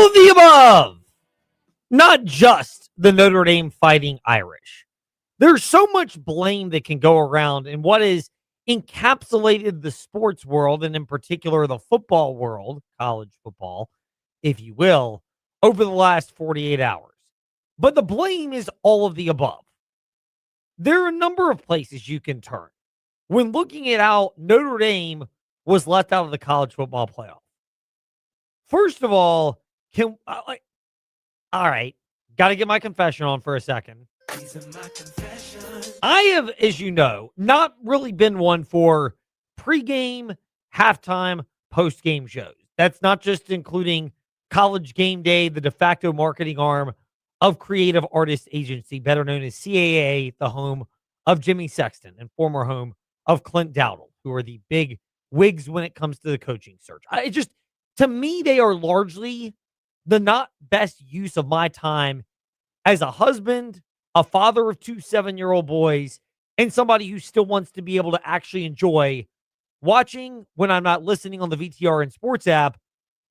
of the above. Not just the Notre Dame Fighting Irish. There's so much blame that can go around in what is encapsulated the sports world, and in particular the football world, college football, if you will, over the last 48 hours. But the blame is all of the above. There are a number of places you can turn when looking at how Notre Dame was left out of the college football playoff. First of all, all right, got to get my confession on for a second. I have, as you know, not really been one for pregame, halftime, postgame shows. That's not just including College Game Day, the de facto marketing arm of Creative Artists Agency, better known as CAA, the home of Jimmy Sexton and former home of Clint Dowdle, who are the big wigs when it comes to the coaching search. To me, they are largely the not best use of my time as a husband, a father of two 7-year-old boys, and somebody who still wants to be able to actually enjoy watching, when I'm not listening on the VTR and Sports app,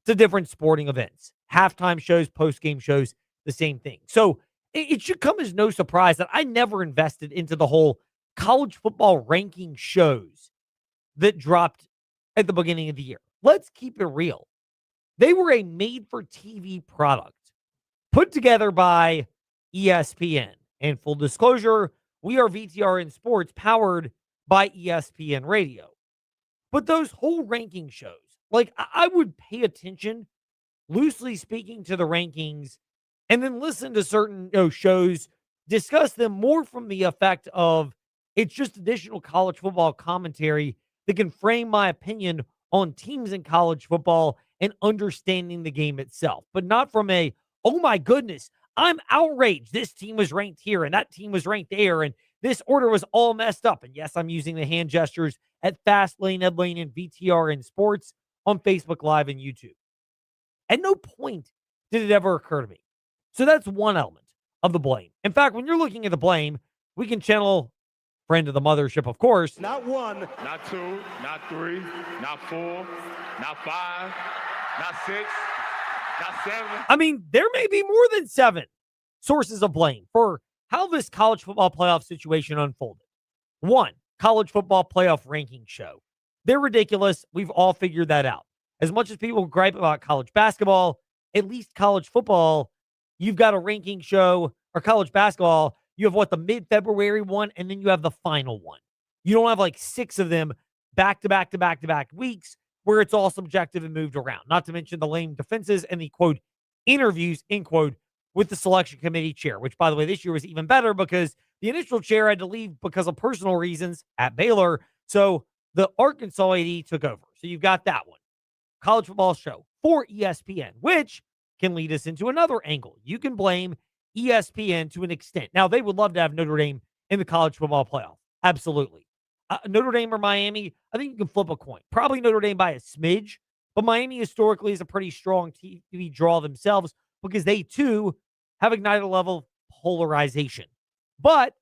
to different sporting events. Halftime shows, post-game shows, the same thing. So it should come as no surprise that I never invested into the whole college football ranking shows that dropped at the beginning of the year. Let's keep it real. They were a made-for-TV product put together by ESPN. And full disclosure, we are VTR and Sports powered by ESPN Radio. But those whole ranking shows, like I would pay attention, loosely speaking, to the rankings and then listen to certain shows, discuss them more from the effect of it's just additional college football commentary that can frame my opinion on teams in college football and understanding the game itself, but not from a, oh my goodness, I'm outraged. This team was ranked here and that team was ranked there, and this order was all messed up. And yes, I'm using the hand gestures at Fastlane, Ed Lane, and VTR and Sports on Facebook Live and YouTube. At no point did it ever occur to me. So that's one element of the blame. In fact, when you're looking at the blame, we can channel friend of the mothership, of course. Not one, not two, not three, not four, not five, not six, not seven. I mean, there may be more than 7 sources of blame for how this college football playoff situation unfolded. 1, college football playoff ranking show. They're ridiculous. We've all figured that out. As much as people gripe about college basketball, at least college football, you've got a ranking show, or college basketball, you have the mid-February one, and then you have the final one. You don't have 6 of them back-to-back weeks where it's all subjective and moved around. Not to mention the lame defenses and the, quote, interviews, end quote, with the selection committee chair, which, by the way, this year was even better because the initial chair had to leave because of personal reasons at Baylor. So the Arkansas AD took over. So you've got that one. College football show for ESPN, which can lead us into another angle. You can blame ESPN to an extent. Now, they would love to have Notre Dame in the college football playoff. Absolutely. Notre Dame or Miami, I think you can flip a coin. Probably Notre Dame by a smidge, but Miami historically is a pretty strong TV draw themselves because they, too, have ignited a level of polarization. But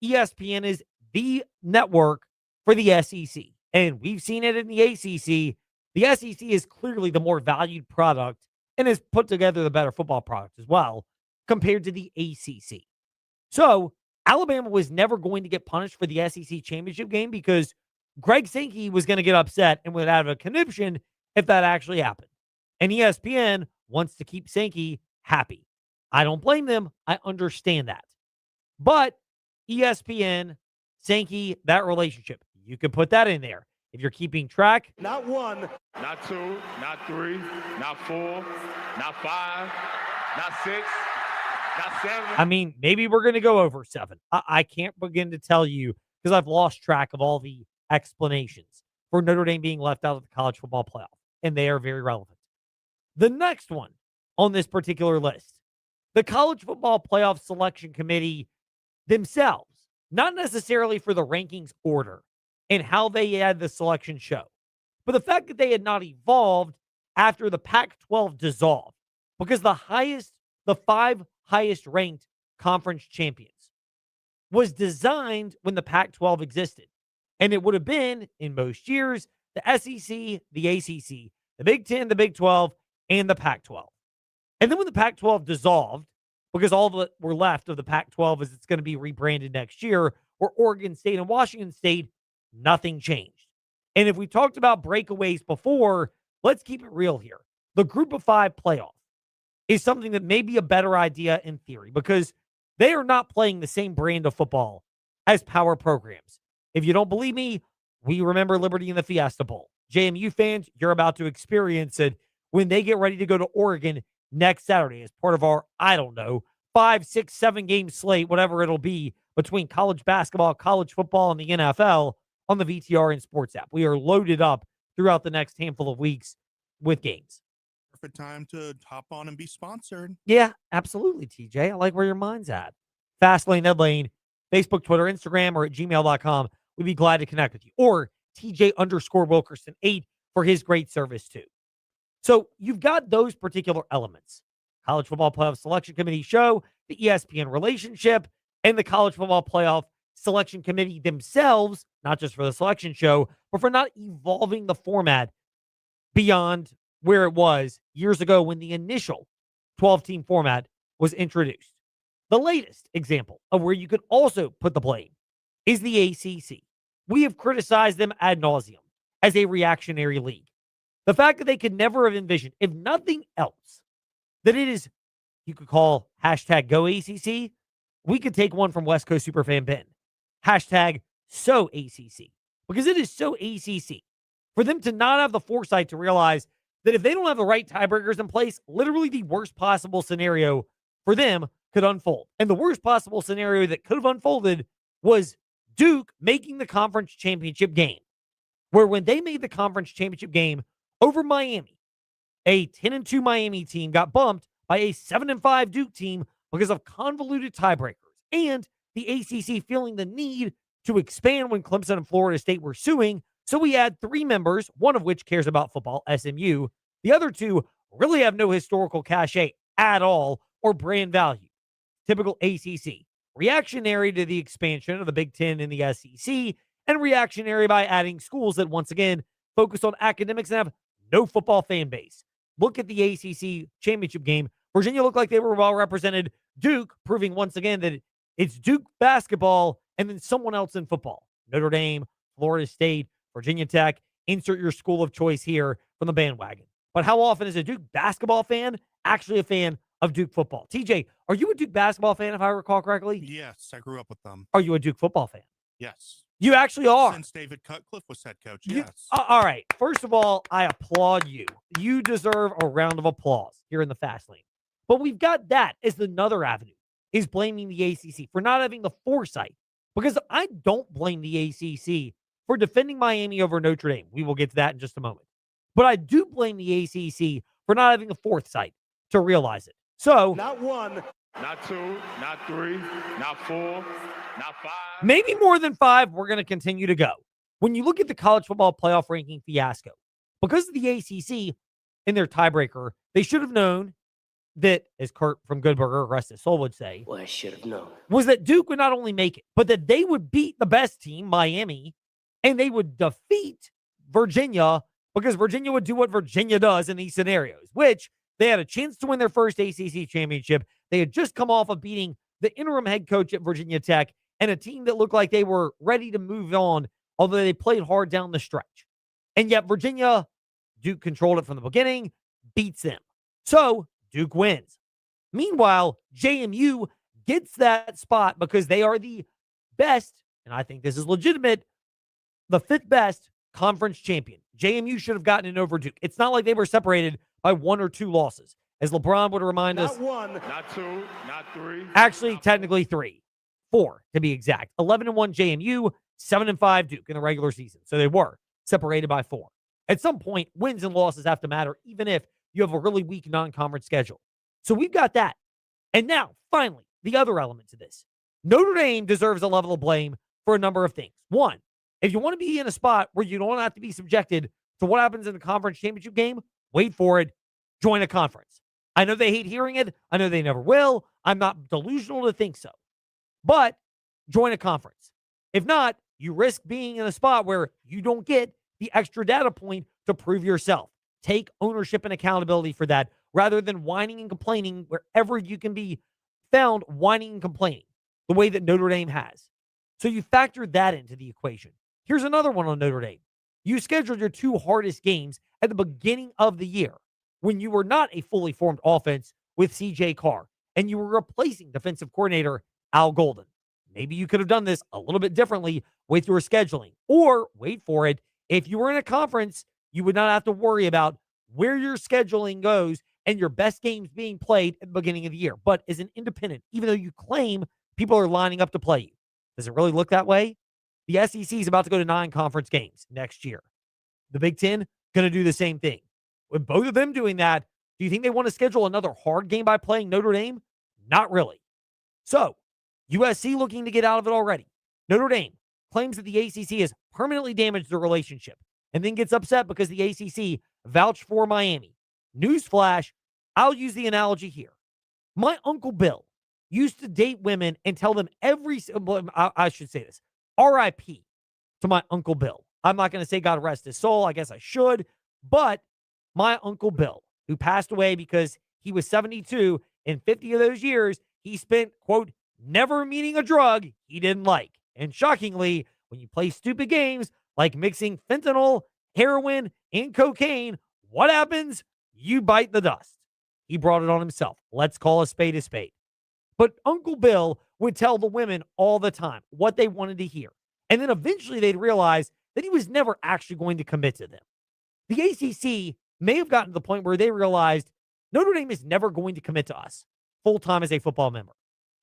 ESPN is the network for the SEC, and we've seen it in the ACC. The SEC is clearly the more valued product and has put together the better football product as well compared to the ACC. So Alabama was never going to get punished for the SEC championship game because Greg Sankey was going to get upset and would have a conniption if that actually happened. And ESPN wants to keep Sankey happy. I don't blame them. I understand that. But ESPN, Sankey, that relationship, you can put that in there. If you're keeping track. Not one, not two, not three, not four, not five, not six, not seven. I mean, maybe we're going to go over 7. I can't begin to tell you because I've lost track of all the explanations for Notre Dame being left out of the college football playoff, and they are very relevant. The next one on this particular list, the college football playoff selection committee themselves, not necessarily for the rankings order and how they had the selection show, but the fact that they had not evolved after the Pac-12 dissolved, because the 5 highest ranked conference champions was designed when the Pac-12 existed. And it would have been, in most years, the SEC, the ACC, the Big 10, the Big 12, and the Pac-12. And then when the Pac-12 dissolved, because all that were left of the Pac-12 is it's going to be rebranded next year, or Oregon State and Washington State, nothing changed. And if we talked about breakaways before, let's keep it real here. The Group of 5 playoff is something that may be a better idea in theory because they are not playing the same brand of football as power programs. If you don't believe me, we remember Liberty in the Fiesta Bowl. JMU fans, you're about to experience it when they get ready to go to Oregon next Saturday as part of our, 5, 6, 7 game slate, whatever it'll be, between college basketball, college football, and the NFL on the VTR and Sports app. We are loaded up throughout the next handful of weeks with games. Perfect time to hop on and be sponsored. Yeah, absolutely, TJ. I like where your mind's at. Fastlane, Ed Lane, Facebook, Twitter, Instagram, or at gmail.com. We'd be glad to connect with you. Or TJ_Wilkerson8 for his great service, too. So you've got those particular elements. College Football Playoff Selection Committee show, the ESPN relationship, and the College Football Playoff Selection Committee themselves, not just for the selection show, but for not evolving the format beyond where it was years ago when the initial 12-team format was introduced. The latest example of where you could also put the blame is the ACC. We have criticized them ad nauseum as a reactionary league. The fact that they could never have envisioned, if nothing else, that it is, you could call hashtag Go ACC. We could take one from West Coast Superfan Ben. Hashtag So ACC. Because it is so ACC. For them to not have the foresight to realize that if they don't have the right tiebreakers in place, literally the worst possible scenario for them could unfold. And the worst possible scenario that could have unfolded was Duke making the conference championship game. Where when they made the conference championship game over Miami, a 10-2 Miami team got bumped by a 7-5 Duke team because of convoluted tiebreakers. And the ACC feeling the need to expand when Clemson and Florida State were suing. So we had 3 members, one of which cares about football, SMU. The other 2 really have no historical cachet at all or brand value. Typical ACC. Reactionary to the expansion of the Big Ten and the SEC, and reactionary by adding schools that, once again, focus on academics and have no football fan base. Look at the ACC championship game. Virginia looked like they were well represented. Duke proving once again that it's Duke basketball and then someone else in football. Notre Dame, Florida State, Virginia Tech. Insert your school of choice here from the bandwagon. But how often is a Duke basketball fan actually a fan of Duke football? TJ, are you a Duke basketball fan, if I recall correctly? Yes, I grew up with them. Are you a Duke football fan? Yes. You actually are. Since David Cutcliffe was head coach, yes. All right. First of all, I applaud you. You deserve a round of applause here in the fast lane. But we've got that as another avenue, is blaming the ACC for not having the foresight. Because I don't blame the ACC for defending Miami over Notre Dame. We will get to that in just a moment. But I do blame the ACC for not having the foresight to realize it. So, Not 1, not 2, not 3, not 4, not 5. maybe more than 5, we're going to continue to go. When you look at the college football playoff ranking fiasco, because of the ACC in their tiebreaker, they should have known that, as Kurt from Good Burger, rest his soul, would say, Well, I should have known. was that Duke would not only make it, but that they would beat the best team, Miami, and they would defeat Virginia because Virginia would do what Virginia does in these scenarios, which they had a chance to win their first ACC championship. They had just come off of beating the interim head coach at Virginia Tech and a team that looked like they were ready to move on, although they played hard down the stretch. And yet Virginia, Duke controlled it from the beginning, beats them. So Duke wins. Meanwhile, JMU gets that spot because they are the best, and I think this is legitimate, the 5th best conference champion. JMU should have gotten it over Duke. It's not like they were separated by 1 or 2 losses. As LeBron would remind us. Not 1, not 2, not 3. Actually, technically 3. 4, to be exact. 11-1 JMU, 7-5 Duke in the regular season. So they were separated by 4. At some point, wins and losses have to matter, even if you have a really weak non-conference schedule. So we've got that. And now, finally, the other element to this. Notre Dame deserves a level of blame for a number of things. One, if you want to be in a spot where you don't have to be subjected to what happens in the conference championship game, wait for it, join a conference. I know they hate hearing it. I know they never will. I'm not delusional to think so. But join a conference. If not, you risk being in a spot where you don't get the extra data point to prove yourself. Take ownership and accountability for that. rather than whining and complaining wherever you can be found whining and complaining the way that Notre Dame has. So you factor that into the equation. Here's another one on Notre Dame. You scheduled your 2 hardest games at the beginning of the year when you were not a fully formed offense with CJ Carr and you were replacing defensive coordinator Al Golden. Maybe you could have done this a little bit differently with your scheduling. Or, wait for it, if you were in a conference, you would not have to worry about where your scheduling goes and your best games being played at the beginning of the year. But as an independent, even though you claim people are lining up to play you, does it really look that way? The SEC is about to go to 9 conference games next year. The Big Ten going to do the same thing. With both of them doing that, do you think they want to schedule another hard game by playing Notre Dame? Not really. So, USC looking to get out of it already. Notre Dame claims that the ACC has permanently damaged their relationship and then gets upset because the ACC vouched for Miami. Newsflash, I'll use the analogy here. My Uncle Bill used to date women and tell them I should say this, RIP to my Uncle Bill. I'm not going to say God rest his soul. I guess I should. But my Uncle Bill, who passed away because he was 72, and 50 of those years, he spent, quote, never meeting a drug he didn't like. And shockingly, when you play stupid games like mixing fentanyl, heroin, and cocaine, what happens? You bite the dust. He brought it on himself. Let's call a spade a spade. But Uncle Bill would tell the women all the time what they wanted to hear. And then eventually they'd realize that he was never actually going to commit to them. The ACC may have gotten to the point where they realized Notre Dame is never going to commit to us full-time as a football member.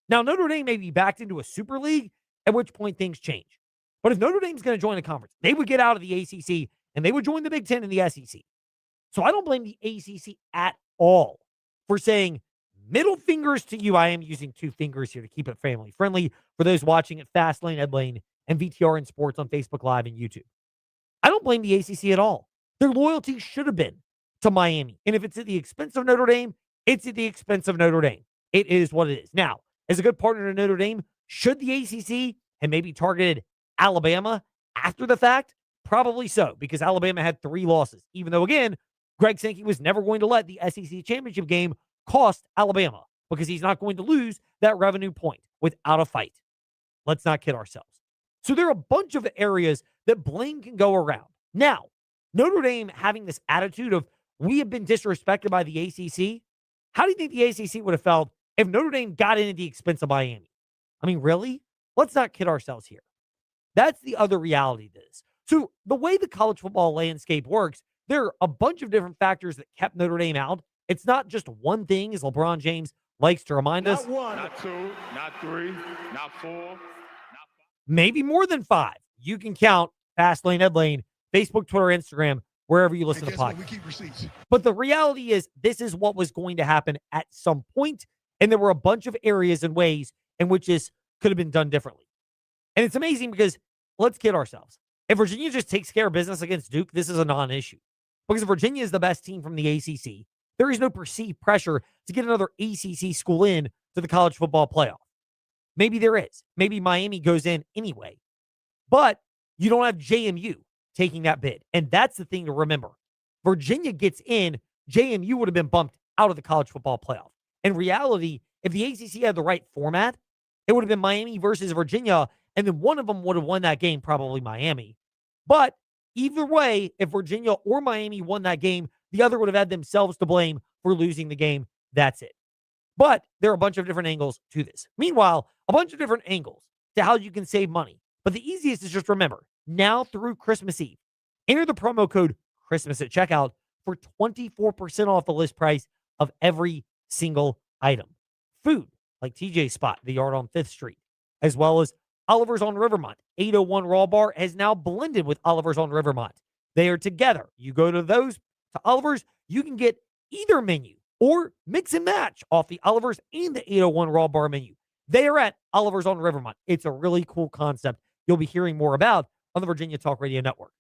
Now, Notre Dame may be backed into a super league, at which point things change. But if Notre Dame's going to join a conference, they would get out of the ACC and they would join the Big Ten and the SEC. So I don't blame the ACC at all for saying, middle fingers to you. I am using 2 fingers here to keep it family friendly for those watching at Fastlane, Edlane, and VTR and Sports on Facebook Live and YouTube. I don't blame the ACC at all. Their loyalty should have been to Miami. And if it's at the expense of Notre Dame, it's at the expense of Notre Dame. It is what it is. Now, as a good partner to Notre Dame, should the ACC have maybe targeted Alabama after the fact? Probably so, because Alabama had 3 losses. Even though, again, Greg Sankey was never going to let the SEC championship game cost Alabama because he's not going to lose that revenue point without a fight. Let's not kid ourselves. So there are a bunch of areas that blame can go around. Now, Notre Dame having this attitude of we have been disrespected by the ACC, how do you think the ACC would have felt if Notre Dame got in at the expense of Miami? I mean, really? Let's not kid ourselves here. That's the other reality of this. So the way the college football landscape works, there are a bunch of different factors that kept Notre Dame out. It's not just one thing, as LeBron James likes to remind us. Not 1, not 2, not 3, not 4, not 5. Maybe more than 5. You can count Fastlane, Edlane, Facebook, Twitter, Instagram, wherever you listen to podcasts. We keep receipts. But the reality is this is what was going to happen at some point, and there were a bunch of areas and ways in which this could have been done differently. And it's amazing because, let's kid ourselves, if Virginia just takes care of business against Duke, this is a non-issue. Because Virginia is the best team from the ACC, there is no perceived pressure to get another ACC school in to the college football playoff. Maybe there is. Maybe Miami goes in anyway. But you don't have JMU taking that bid. And that's the thing to remember. Virginia gets in, JMU would have been bumped out of the college football playoff. In reality, if the ACC had the right format, it would have been Miami versus Virginia, and then one of them would have won that game, probably Miami. But either way, if Virginia or Miami won that game, the other would have had themselves to blame for losing the game. That's it. But there are a bunch of different angles to this. Meanwhile, a bunch of different angles to how you can save money. But the easiest is just remember, now through Christmas Eve, enter the promo code Christmas at checkout for 24% off the list price of every single item. Food, like TJ's Spot, the yard on 5th Street, as well as Oliver's on Rivermont. 801 Raw Bar has now blended with Oliver's on Rivermont. They are together. You go to Oliver's, you can get either menu or mix and match off the Oliver's and the 801 Raw Bar menu. They are at Oliver's on Rivermont. It's a really cool concept you'll be hearing more about on the Virginia Talk Radio Network.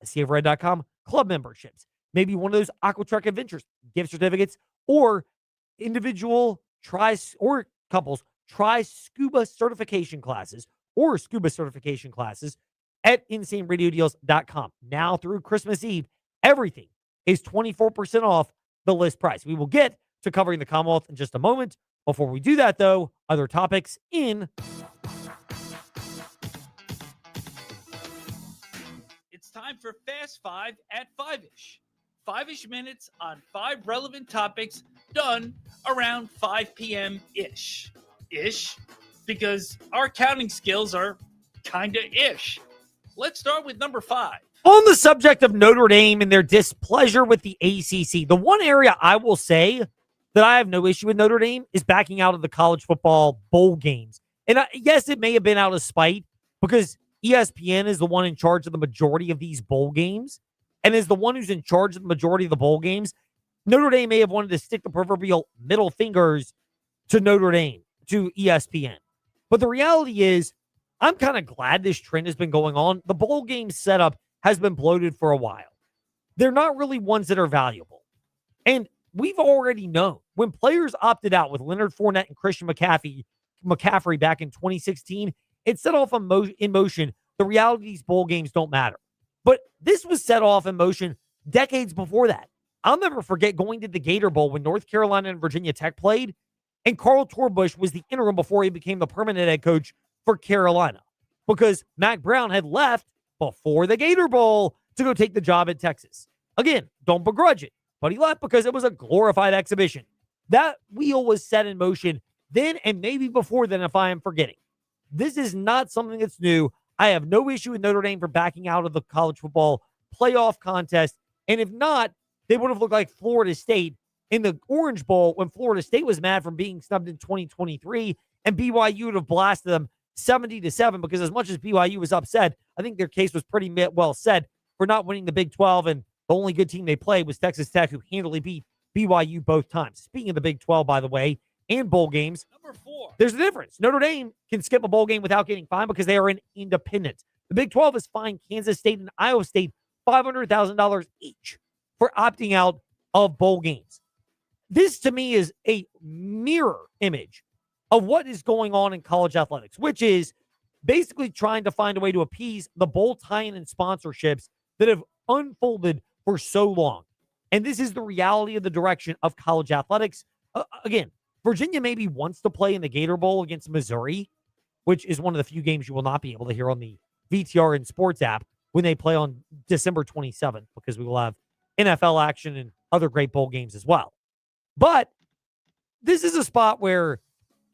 SCFRed.com, club memberships, maybe one of those Aqua Truck Adventures, gift certificates, or individual or couples try scuba certification classes or scuba certification classes at InsaneRadioDeals.com. Now through Christmas Eve, everything is 24% off the list price. We will get to covering the Commonwealth in just a moment. Before we do that, though, other topics in. It's time for Fast Five at 5-ish. 5-ish minutes on 5 relevant topics done around 5 p.m. ish. Ish? Because our counting skills are kinda ish. Let's start with number 5. On the subject of Notre Dame and their displeasure with the ACC, the one area I will say that I have no issue with Notre Dame is backing out of the college football bowl games. And yes, it may have been out of spite because ESPN is the one in charge of the majority of these bowl games and is the one who's in charge of the majority of the bowl games. Notre Dame may have wanted to stick the proverbial middle fingers to Notre Dame, to ESPN. But the reality is, I'm kind of glad this trend has been going on. The bowl game setup has been bloated for a while. They're not really ones that are valuable. And we've already known when players opted out with Leonard Fournette and Christian McCaffrey back in 2016, it set off in motion the reality these bowl games don't matter. But this was set off in motion decades before that. I'll never forget going to the Gator Bowl when North Carolina and Virginia Tech played, and Carl Torbush was the interim before he became the permanent head coach for Carolina because Mac Brown had left before the Gator Bowl to go take the job at Texas. Again, don't begrudge it, but he left because it was a glorified exhibition. That wheel was set in motion then and maybe before then if I am forgetting. This is not something that's new. I have no issue with Notre Dame for backing out of the college football playoff contest. And if not, they would have looked like Florida State in the Orange Bowl when Florida State was mad from being snubbed in 2023 and BYU would have blasted them 70-7 because as much as BYU was upset, I think their case was pretty well said for not winning the Big 12, and the only good team they played was Texas Tech, who handily beat BYU both times. Speaking of the Big 12, by the way, and bowl games, Number 4. there's a difference. Notre Dame can skip a bowl game without getting fined because they are an independent. The Big 12 has fined Kansas State and Iowa State $500,000 each for opting out of bowl games. This, to me, is a mirror image of what is going on in college athletics, which is basically trying to find a way to appease the bowl tie-in and sponsorships that have unfolded for so long. And this is the reality of the direction of college athletics. Again, Virginia maybe wants to play in the Gator Bowl against Missouri, which is one of the few games you will not be able to hear on the VTR and Sports app when they play on December 27th, because we will have NFL action and other great bowl games as well. But this is a spot where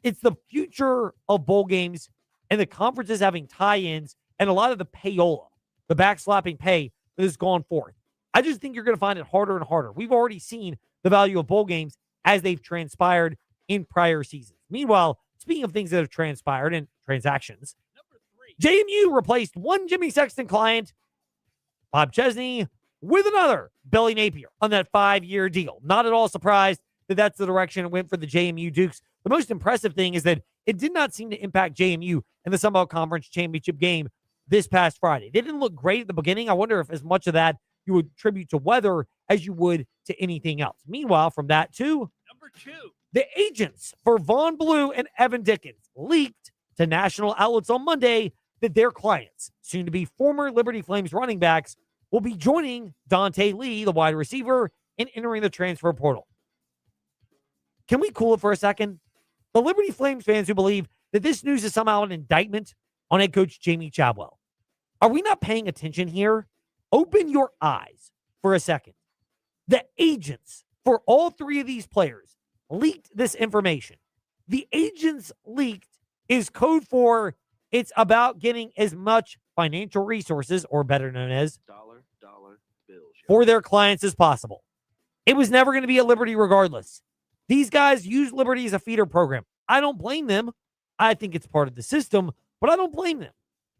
it's the future of bowl games and the conferences having tie-ins and a lot of the payola, the backslapping pay that has gone forth. I just think you're going to find it harder and harder. We've already seen the value of bowl games as they've transpired in prior seasons. Meanwhile, speaking of things that have transpired in transactions, Number 3. JMU replaced one Jimmy Sexton client, Bob Chesney, with another, Billy Napier, on that 5-year deal. Not at all surprised that that's the direction it went for the JMU Dukes. The most impressive thing is that it did not seem to impact JMU in the Sun Belt Conference Championship game this past Friday. They didn't look great at the beginning. I wonder if as much of that you would attribute to weather as you would to anything else. Meanwhile, from that too, Number 2. the agents for Vaughn Blue and Evan Dickens leaked to national outlets on Monday that their clients, soon to be former Liberty Flames running backs, will be joining Dante Lee, the wide receiver, in entering the transfer portal. Can we cool it for a second? The Liberty Flames fans who believe that this news is somehow an indictment on head coach Jamie Chadwell. Are we not paying attention here? Open your eyes for a second. The agents for all 3 of these players leaked this information. The agents leaked is code for it's about getting as much financial resources, or better known as dollar bills, for their clients as possible. It was never going to be at Liberty regardless. These guys use Liberty as a feeder program. I don't blame them. I think it's part of the system, but I don't blame them.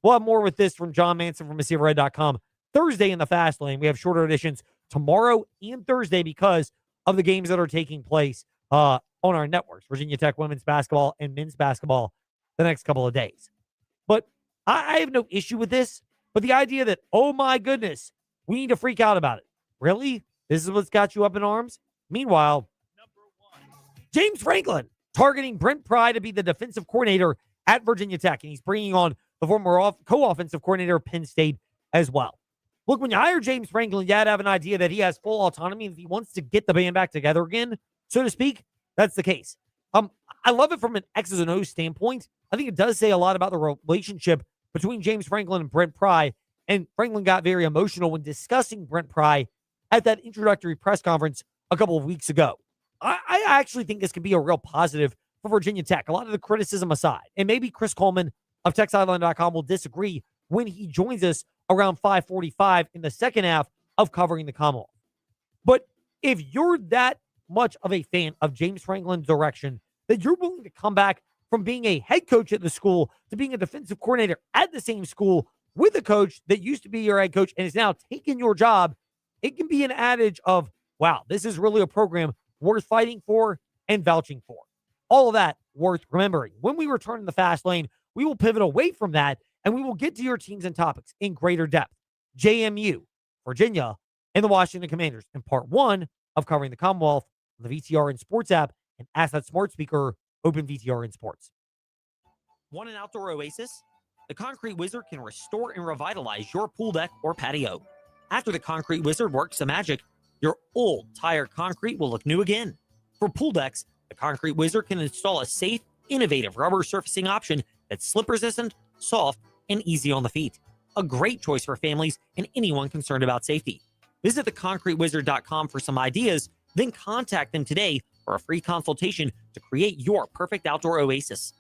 We'll have more with this from John Manson from MississippiRed.com Thursday in the Fast Lane. We have shorter editions tomorrow and Thursday because of the games that are taking place on our networks, Virginia Tech women's basketball and men's basketball, the next couple of days. But I have no issue with this. But the idea that, oh my goodness, we need to freak out about it. Really? This is what's got you up in arms? Meanwhile, Number 1. James Franklin targeting Brent Pry to be the defensive coordinator at Virginia Tech. And he's bringing on the former co-offensive coordinator of Penn State as well. Look, when you hire James Franklin, you had to have an idea that he has full autonomy. If he wants to get the band back together again, so to speak, that's the case. I love it from an X's and O's standpoint. I think it does say a lot about the relationship between James Franklin and Brent Pry. And Franklin got very emotional when discussing Brent Pry at that introductory press conference a couple of weeks ago. I actually think this could be a real positive for Virginia Tech. A lot of the criticism aside, and maybe Chris Coleman of TechSideline.com will disagree when he joins us around 5:45 in the second half of covering the Commonwealth. But if you're that much of a fan of James Franklin's direction that you're willing to come back from being a head coach at the school to being a defensive coordinator at the same school with a coach that used to be your head coach and is now taking your job, it can be an adage of, wow, this is really a program worth fighting for and vouching for. All of that worth remembering. When we return in the fast lane, we will pivot away from that and we will get to your teams and topics in greater depth. JMU, Virginia, and the Washington Commanders in part one of covering the Commonwealth on the VTRN Sports app and Ask That Smart Speaker, Open VTRN Sports. Want an outdoor oasis? The Concrete Wizard can restore and revitalize your pool deck or patio. After the Concrete Wizard works the magic, your old, tired concrete will look new again. For pool decks, the Concrete Wizard can install a safe, innovative rubber surfacing option that's slip-resistant, soft, and easy on the feet. A great choice for families and anyone concerned about safety. Visit theconcretewizard.com for some ideas, then contact them today for a free consultation to create your perfect outdoor oasis.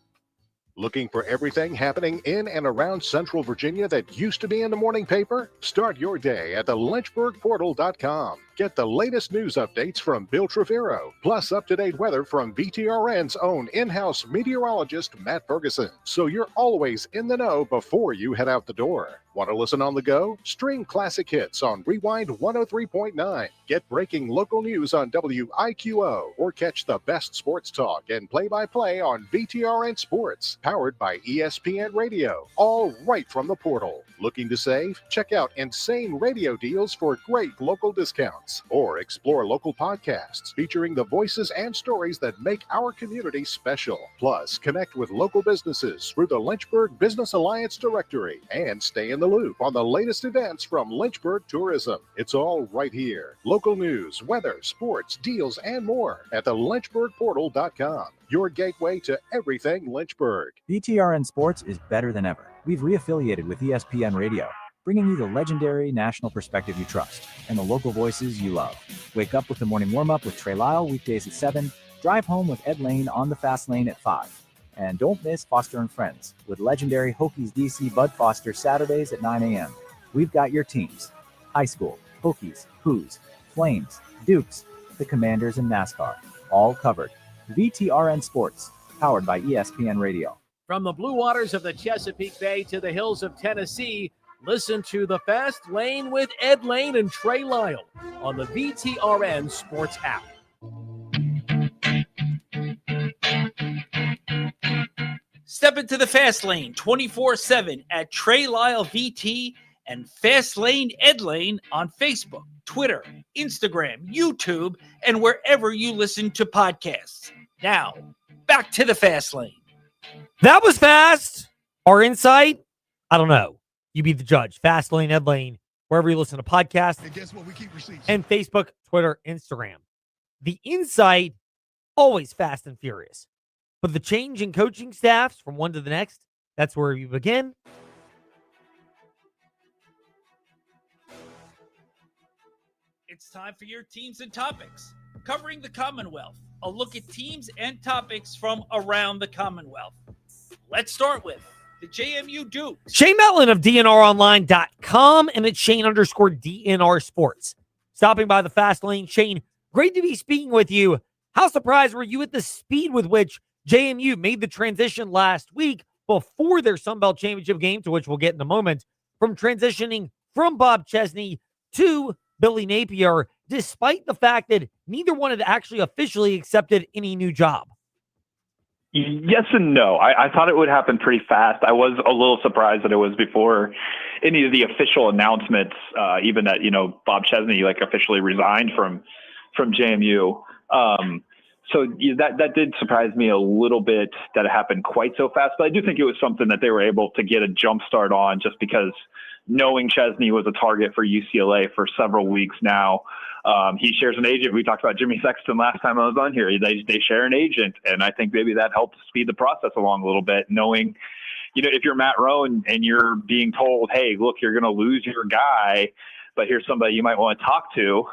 Looking for everything happening in and around Central Virginia that used to be in the morning paper? Start your day at the lynchburgportal.com. Get the latest news updates from Bill Trevero, plus up-to-date weather from VTRN's own in-house meteorologist, Matt Ferguson. So you're always in the know before you head out the door. Want to listen on the go? Stream classic hits on Rewind 103.9. Get breaking local news on WIQO, or catch the best sports talk and play-by-play on VTRN Sports, powered by ESPN Radio, all right from the portal. Looking to save? Check out insane radio deals for great local discounts, or explore local podcasts featuring the voices and stories that make our community special. Plus, connect with local businesses through the Lynchburg Business Alliance directory and stay in the loop on the latest events from Lynchburg Tourism. It's all right here. Local news, weather, sports, deals, and more at the lynchburgportal.com. Your gateway to everything Lynchburg. VTRN Sports is better than ever. We've reaffiliated with ESPN Radio, bringing you the legendary national perspective you trust and the local voices you love. Wake up with the morning warm-up with Trey Lyle weekdays at 7. Drive home with Ed Lane on the Fast Lane at 5. And don't miss Foster and Friends with legendary Hokies DC Bud Foster Saturdays at 9 a.m. We've got your teams: high school, Hokies, Hoos, Flames, Dukes, the Commanders, and NASCAR, all covered. VTRN Sports, powered by ESPN Radio. From the blue waters of the Chesapeake Bay to the hills of Tennessee, listen to The Fast Lane with Ed Lane and Trey Lyle on the VTRN Sports app. Step into the Fast Lane 24/7 at Trey Lyle VT and Fast Lane Ed Lane on Facebook, Twitter, Instagram, YouTube, and wherever you listen to podcasts. Now, back to the Fast Lane. That was fast. Our insight, I don't know. You be the judge. Fast Lane, Ed Lane, wherever you listen to podcasts. And guess what? We keep receipts. And Facebook, Twitter, Instagram. The insight, always fast and furious. But the change in coaching staffs from one to the next, that's where you begin. It's time for your teams and topics. Covering the Commonwealth, a look at teams and topics from around the Commonwealth. Let's start with the JMU Dukes. Shane Metlin of DNRonline.com and it's Shane_DNR Sports. Stopping by the Fast Lane. Shane, great to be speaking with you. How surprised were you at the speed with which JMU made the transition last week before their Sun Belt Championship game, to which we'll get in a moment, from transitioning from Bob Chesney to Billy Napier, despite the fact that neither one had actually officially accepted any new job? Yes and no. I thought it would happen pretty fast. I was a little surprised that it was before any of the official announcements, even that, Bob Chesney officially resigned from JMU. So that did surprise me a little bit that it happened quite so fast. But I do think it was something that they were able to get a jump start on, just because knowing Chesney was a target for UCLA for several weeks now. He shares an agent. We talked about Jimmy Sexton last time I was on here. They share an agent, and I think maybe that helps speed the process along a little bit, knowing, if you're Matt Roan and you're being told, hey, look, you're going to lose your guy, but here's somebody you might want to talk to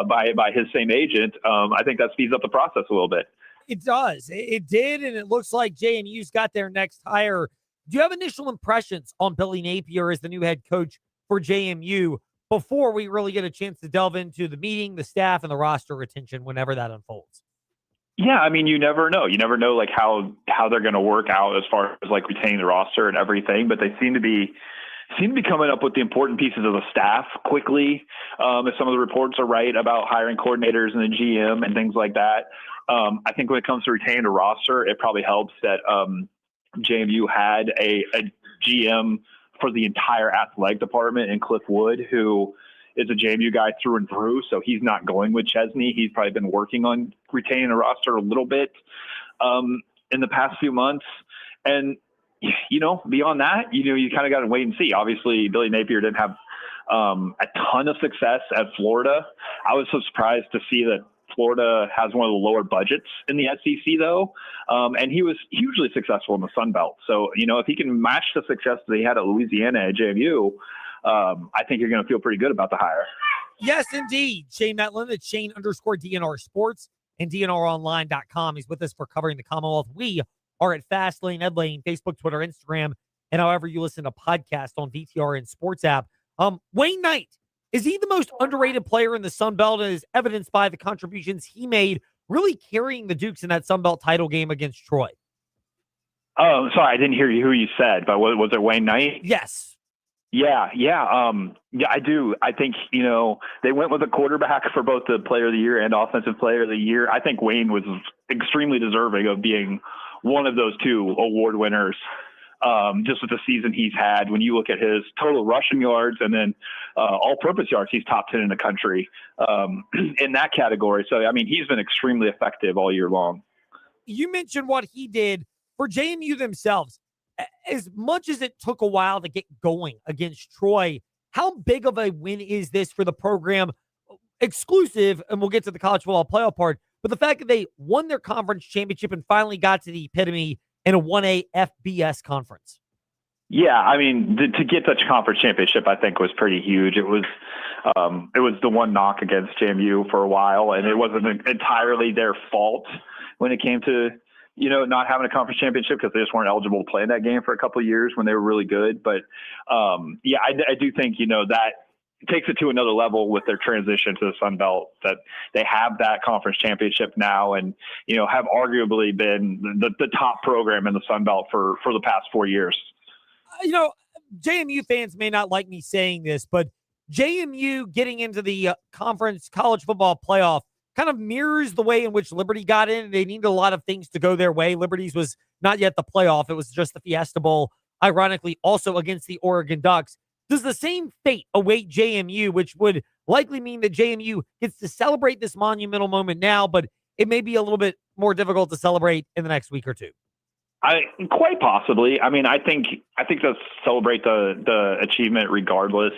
by his same agent. I think that speeds up the process a little bit. It does. It did, and it looks like JMU's got their next hire. Do you have initial impressions on Billy Napier as the new head coach for JMU before we really get a chance to delve into the meeting, the staff, and the roster retention whenever that unfolds? Yeah, I mean, you never know. You never know like how they're going to work out as far as like retaining the roster and everything. But they seem to be coming up with the important pieces of the staff quickly. If some of the reports are right about hiring coordinators and the GM and things like that. I think when it comes to retaining the roster, it probably helps that JMU had a GM for the entire athletic department in Cliff Wood, who is a JMU guy through and through. So he's not going with Chesney. He's probably been working on retaining the roster a little bit in the past few months. And, beyond that, you kind of got to wait and see. Obviously, Billy Napier didn't have a ton of success at Florida. I was so surprised to see that Florida has one of the lower budgets in the SEC, though. And he was hugely successful in the Sun Belt. So, if he can match the success that he had at Louisiana at JMU, I think you're going to feel pretty good about the hire. Yes, indeed. Shane Metlin at Shane_DNR Sports and DNRonline.com. He's with us for covering the Commonwealth. We are at Fastlane, Ed Lane, Facebook, Twitter, Instagram, and however you listen to podcasts on VTR and Sports app. Wayne Knight, is he the most underrated player in the Sun Belt, and is evidenced by the contributions he made really carrying the Dukes in that Sun Belt title game against Troy? Oh, sorry, I didn't hear who you said, but was it Wayne Knight? Yes. Yeah, I do. I think, they went with a quarterback for both the player of the year and offensive player of the year. I think Wayne was extremely deserving of being one of those two award winners, just with the season he's had. When you look at his total rushing yards and then all-purpose yards, he's top 10 in the country in that category. So, I mean, he's been extremely effective all year long. You mentioned what he did for JMU themselves. As much as it took a while to get going against Troy, how big of a win is this for the program? Exclusive, and we'll get to the college football playoff part, but the fact that they won their conference championship and finally got to the epitome in a 1A FBS conference. Yeah, I mean, to get the conference championship, I think was pretty huge. It was the one knock against JMU for a while, and it wasn't entirely their fault when it came to not having a conference championship, because they just weren't eligible to play in that game for a couple of years when they were really good. But I do think, that takes it to another level with their transition to the Sun Belt, that they have that conference championship now and, have arguably been the top program in the Sun Belt for the past 4 years. JMU fans may not like me saying this, but JMU getting into the conference college football playoff kind of mirrors the way in which Liberty got in. They needed a lot of things to go their way. Liberty's was not yet the playoff. It was just the Fiesta Bowl, ironically, also against the Oregon Ducks. Does the same fate await JMU, which would likely mean that JMU gets to celebrate this monumental moment now, but it may be a little bit more difficult to celebrate in the next week or two? Quite possibly. I mean, I think they'll celebrate the achievement regardless.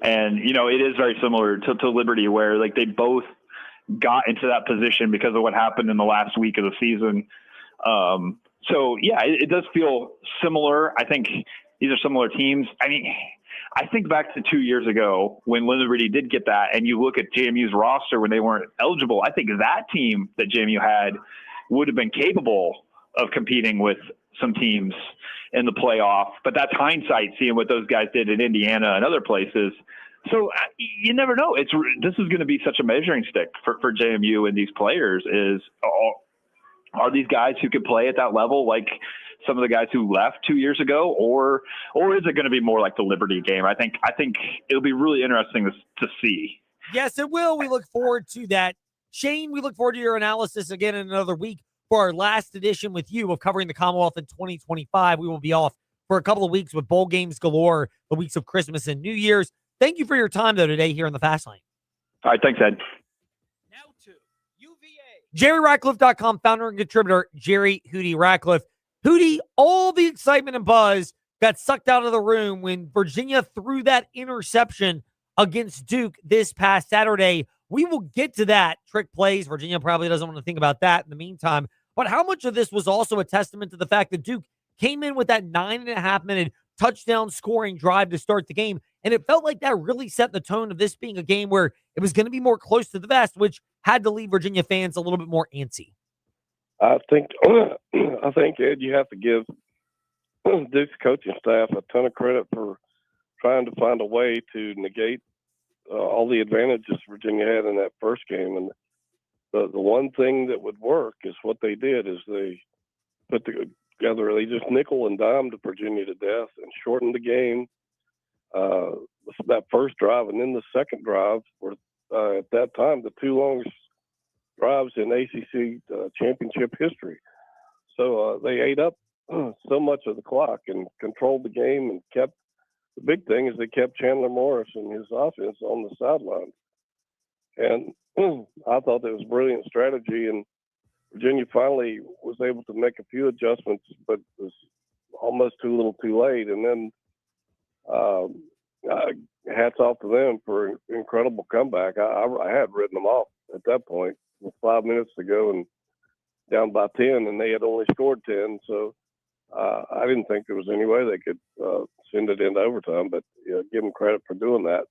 And, it is very similar to Liberty, where like they both got into that position because of what happened in the last week of the season. So yeah, it does feel similar. I think these are similar teams. I mean, I think back to 2 years ago when Liberty did get that, and you look at JMU's roster when they weren't eligible. I think that team that JMU had would have been capable of competing with some teams in the playoff. But that's hindsight, seeing what those guys did in Indiana and other places. So you never know. This is going to be such a measuring stick for JMU and these players. Are these guys who could play at that level like some of the guys who left 2 years ago, or is it going to be more like the Liberty game? I think it'll be really interesting to see. Yes, it will. We look forward to that. Shane, we look forward to your analysis again in another week for our last edition with you of covering the Commonwealth in 2025. We will be off for a couple of weeks with bowl games galore, the weeks of Christmas and New Year's. Thank you for your time, though, today here in the Fast Lane. All right. Thanks, Ed. Now to UVA. JerryRatcliffe.com founder and contributor, Jerry Hootie Ratcliffe. Hootie, all the excitement and buzz got sucked out of the room when Virginia threw that interception against Duke this past Saturday. We will get to that. Trick plays. Virginia probably doesn't want to think about that in the meantime. But how much of this was also a testament to the fact that Duke came in with that 9.5-minute touchdown scoring drive to start the game? And it felt like that really set the tone of this being a game where it was going to be more close to the vest, which had to leave Virginia fans a little bit more antsy. I think, Ed, you have to give Duke's coaching staff a ton of credit for trying to find a way to negate all the advantages Virginia had in that first game. And the one thing that would work is what they did is they put together, they just nickel and dimed Virginia to death and shortened the game. That first drive and then the second drive were at that time the two longest drives in ACC championship history. So they ate up so much of the clock and controlled the game and kept. The big thing is they kept Chandler Morris and his offense on the sidelines. And I thought that was a brilliant strategy. And Virginia finally was able to make a few adjustments, but was almost too little too late. And then hats off to them for an incredible comeback. I had written them off at that point with 5 minutes to go and down by 10, and they had only scored 10. So I didn't think there was any way they could send it into overtime, but give them credit for doing that.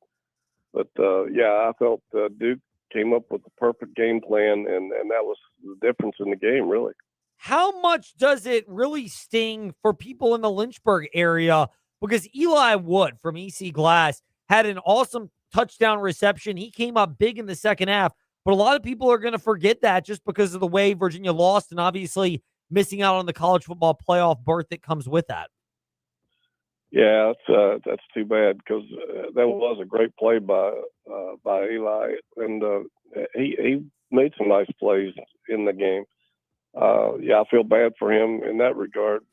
But I felt Duke came up with the perfect game plan, and that was the difference in the game, really. How much does it really sting for people in the Lynchburg area? Because Eli Wood from EC Glass had an awesome touchdown reception. He came up big in the second half, but a lot of people are going to forget that just because of the way Virginia lost and obviously missing out on the college football playoff berth that comes with that. Yeah, that's too bad because that was a great play by Eli, and he made some nice plays in the game. I feel bad for him in that regard,